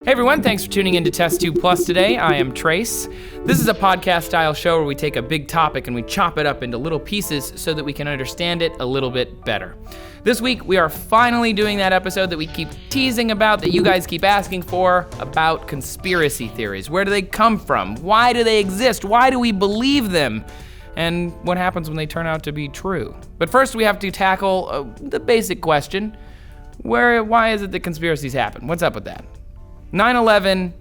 Hey everyone, thanks for tuning in to TestTube Plus today. I am Trace. This is a podcast-style show where we take a big topic and we chop it up into little pieces so that we can understand it a little bit better. This week, we are finally doing that episode that we keep teasing about, that you guys keep asking for, about conspiracy theories. Where do they come from? Why do they exist? Why do we believe them? And what happens when they turn out to be true? But first, we have to tackle the basic question. Why is it that conspiracies happen? What's up with that? 9/11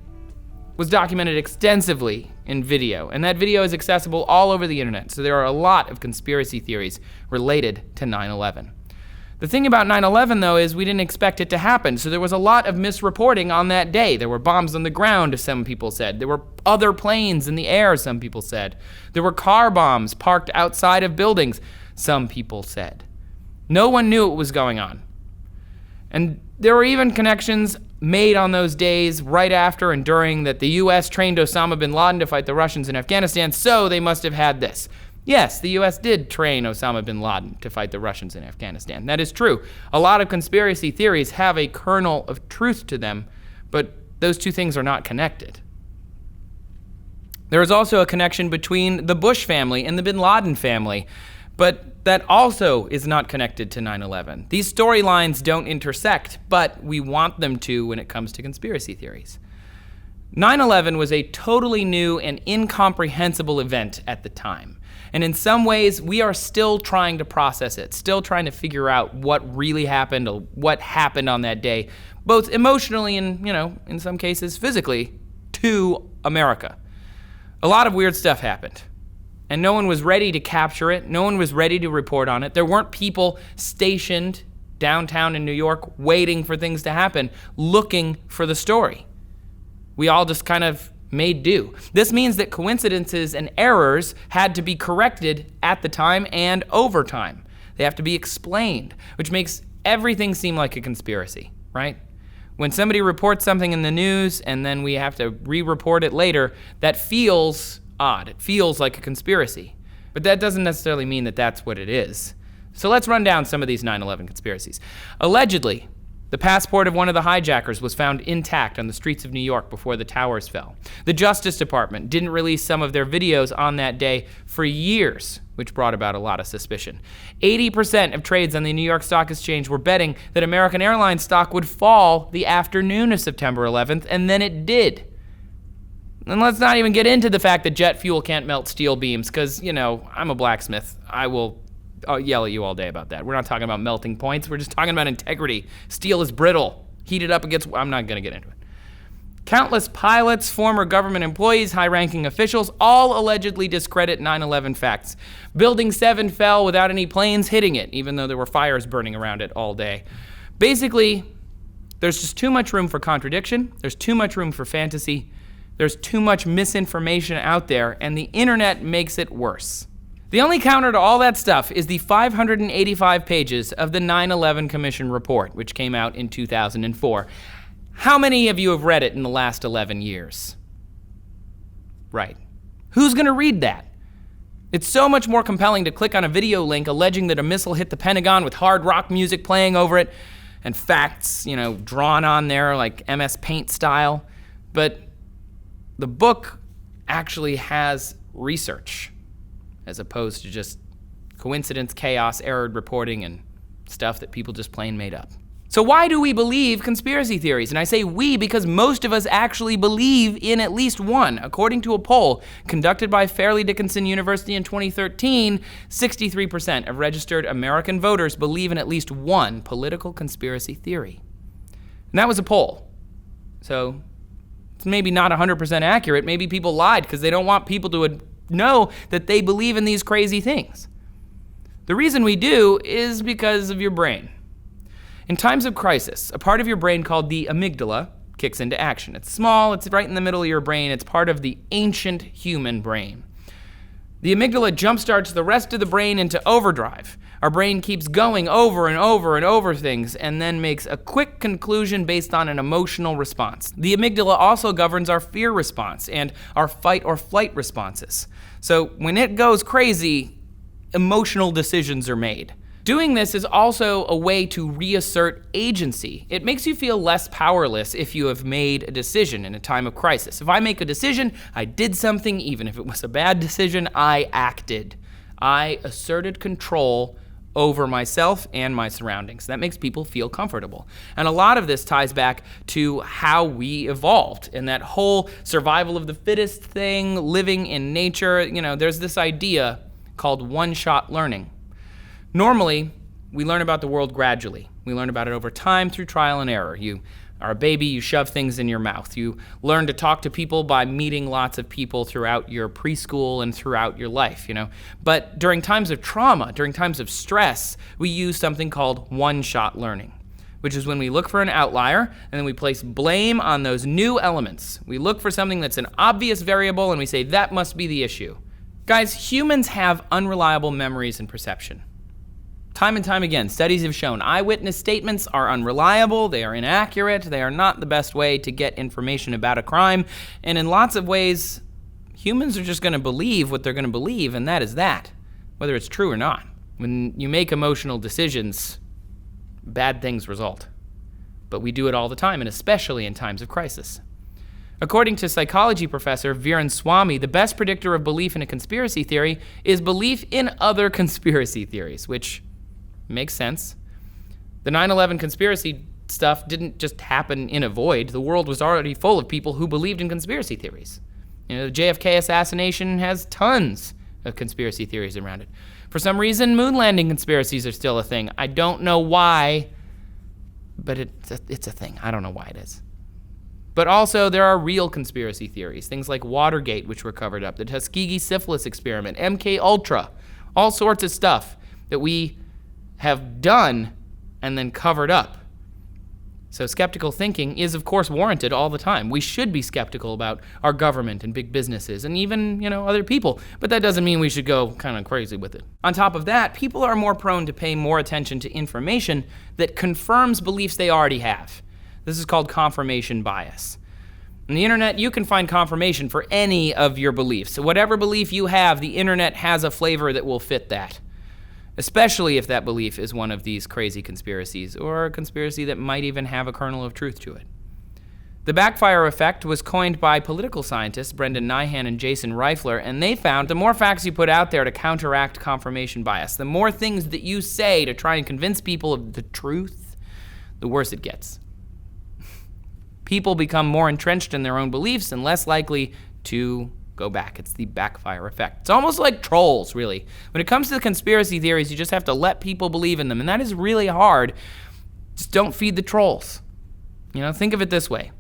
was documented extensively in video, and that video is accessible all over the internet, so there are a lot of conspiracy theories related to 9/11. The thing about 9/11, though, is we didn't expect it to happen, so there was a lot of misreporting on that day. There were bombs on the ground, some people said. There were other planes in the air, some people said. There were car bombs parked outside of buildings, some people said. No one knew what was going on. And there were even connections made on those days right after and during that the U.S. trained Osama bin Laden to fight the Russians in Afghanistan, so they must have had this. Yes, the U.S. did train Osama bin Laden to fight the Russians in Afghanistan. That is true. A lot of conspiracy theories have a kernel of truth to them, but those two things are not connected. There is also a connection between the Bush family and the bin Laden family, but that also is not connected to 9/11. These storylines don't intersect, but we want them to when it comes to conspiracy theories. 9/11 was a totally new and incomprehensible event at the time. And in some ways, we are still trying to process it, still trying to figure out what really happened or what happened on that day, both emotionally and, in some cases physically, to America. A lot of weird stuff happened. And no one was ready to capture it. No one was ready to report on it. There weren't people stationed downtown in New York waiting for things to happen, looking for the story. We all just kind of made do. This means that coincidences and errors had to be corrected at the time and over time. They have to be explained, which makes everything seem like a conspiracy, right? When somebody reports something in the news and then we have to re-report it later, that feels odd. It feels like a conspiracy. But that doesn't necessarily mean that that's what it is. So let's run down some of these 9/11 conspiracies. Allegedly, the passport of one of the hijackers was found intact on the streets of New York before the towers fell. The Justice Department didn't release some of their videos on that day for years, which brought about a lot of suspicion. 80% of trades on the New York Stock Exchange were betting that American Airlines stock would fall the afternoon of September 11th, and then it did. And let's not even get into the fact that jet fuel can't melt steel beams, because, I'm a blacksmith. I'll yell at you all day about that. We're not talking about melting points. We're just talking about integrity. Steel is brittle. Heat it up against... I'm not going to get into it. Countless pilots, former government employees, high-ranking officials all allegedly discredit 9/11 facts. Building 7 fell without any planes hitting it, even though there were fires burning around it all day. Basically, there's just too much room for contradiction. There's too much room for fantasy. There's too much misinformation out there, and the internet makes it worse. The only counter to all that stuff is the 585 pages of the 9/11 Commission report, which came out in 2004. How many of you have read it in the last 11 years? Right. Who's going to read that? It's so much more compelling to click on a video link alleging that a missile hit the Pentagon with hard rock music playing over it and facts, drawn on there like MS Paint style. But the book actually has research as opposed to just coincidence, chaos, errored reporting, and stuff that people just plain made up. So why do we believe conspiracy theories? And I say we because most of us actually believe in at least one. According to a poll conducted by Fairleigh Dickinson University in 2013, 63% of registered American voters believe in at least one political conspiracy theory. And that was a poll. So it's maybe not 100% accurate. Maybe people lied because they don't want people to know that they believe in these crazy things. The reason we do is because of your brain. In times of crisis, a part of your brain called the amygdala kicks into action. It's small, it's right in the middle of your brain, it's part of the ancient human brain. The amygdala jumpstarts the rest of the brain into overdrive. Our brain keeps going over and over and over things and then makes a quick conclusion based on an emotional response. The amygdala also governs our fear response and our fight or flight responses. So when it goes crazy, emotional decisions are made. Doing this is also a way to reassert agency. It makes you feel less powerless if you have made a decision in a time of crisis. If I make a decision, I did something, even if it was a bad decision, I acted. I asserted control over myself and my surroundings. That makes people feel comfortable. And a lot of this ties back to how we evolved and that whole survival of the fittest thing, living in nature. There's this idea called one-shot learning. Normally, we learn about the world gradually. We learn about it over time through trial and error. You are a baby, you shove things in your mouth. You learn to talk to people by meeting lots of people throughout your preschool and throughout your life, But during times of trauma, during times of stress, we use something called one-shot learning, which is when we look for an outlier and then we place blame on those new elements. We look for something that's an obvious variable and we say that must be the issue. Guys, humans have unreliable memories and perception. Time and time again, studies have shown eyewitness statements are unreliable, they are inaccurate, they are not the best way to get information about a crime, and in lots of ways, humans are just going to believe what they're going to believe, and that is that, whether it's true or not. When you make emotional decisions, bad things result. But we do it all the time, and especially in times of crisis. According to psychology professor Viren Swamy, the best predictor of belief in a conspiracy theory is belief in other conspiracy theories, which makes sense. The 9/11 conspiracy stuff didn't just happen in a void. The world was already full of people who believed in conspiracy theories. The JFK assassination has tons of conspiracy theories around it. For some reason, moon landing conspiracies are still a thing. I don't know why, but it's a thing. I don't know why it is. But also, there are real conspiracy theories, things like Watergate, which were covered up, the Tuskegee syphilis experiment, MK Ultra, all sorts of stuff that we have done and then covered up. So skeptical thinking is, of course, warranted all the time. We should be skeptical about our government and big businesses and even, other people. But that doesn't mean we should go kind of crazy with it. On top of that, people are more prone to pay more attention to information that confirms beliefs they already have. This is called confirmation bias. On the internet, you can find confirmation for any of your beliefs. So whatever belief you have, the internet has a flavor that will fit that. Especially if that belief is one of these crazy conspiracies, or a conspiracy that might even have a kernel of truth to it. The backfire effect was coined by political scientists Brendan Nyhan and Jason Reifler, and they found the more facts you put out there to counteract confirmation bias, the more things that you say to try and convince people of the truth, the worse it gets. People become more entrenched in their own beliefs and less likely to go back. It's the backfire effect. It's almost like trolls, really. When it comes to the conspiracy theories, you just have to let people believe in them, and that is really hard. Just don't feed the trolls. Think of it this way.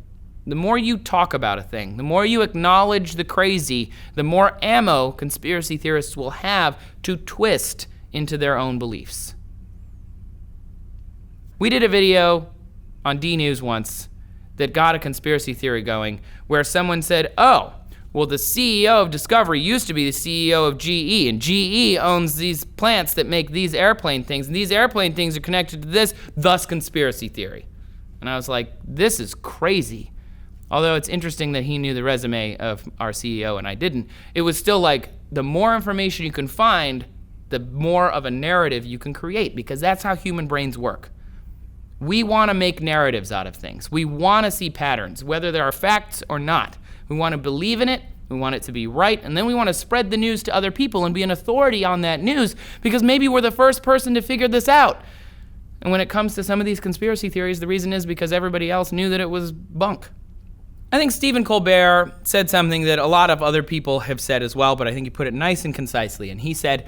The more you talk about a thing, the more you acknowledge the crazy, the more ammo conspiracy theorists will have to twist into their own beliefs. We did a video on D News once that got a conspiracy theory going where someone said, well, the CEO of Discovery used to be the CEO of GE, and GE owns these plants that make these airplane things, and these airplane things are connected to this, thus conspiracy theory. And I was like, this is crazy. Although it's interesting that he knew the resume of our CEO and I didn't, it was still like, the more information you can find, the more of a narrative you can create, because that's how human brains work. We want to make narratives out of things. We want to see patterns, whether there are facts or not. We want to believe in it, we want it to be right, and then we want to spread the news to other people and be an authority on that news because maybe we're the first person to figure this out. And when it comes to some of these conspiracy theories, the reason is because everybody else knew that it was bunk. I think Stephen Colbert said something that a lot of other people have said as well, but I think he put it nice and concisely. And he said,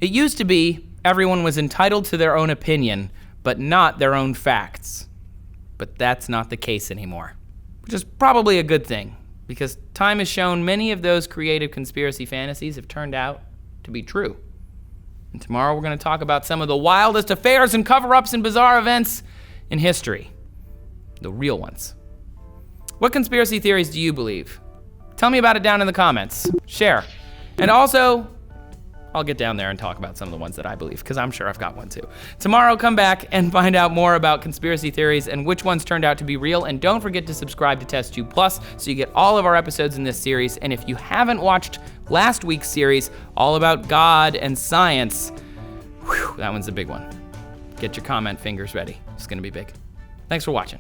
it used to be everyone was entitled to their own opinion, but not their own facts. But that's not the case anymore, which is probably a good thing. Because time has shown many of those creative conspiracy fantasies have turned out to be true. And tomorrow we're going to talk about some of the wildest affairs and cover-ups and bizarre events in history. The real ones. What conspiracy theories do you believe? Tell me about it down in the comments. Share. And also, I'll get down there and talk about some of the ones that I believe, because I'm sure I've got one too. Tomorrow, come back and find out more about conspiracy theories and which ones turned out to be real. And don't forget to subscribe to TestTube Plus so you get all of our episodes in this series. And if you haven't watched last week's series, all about God and science, that one's a big one. Get your comment fingers ready. It's going to be big. Thanks for watching.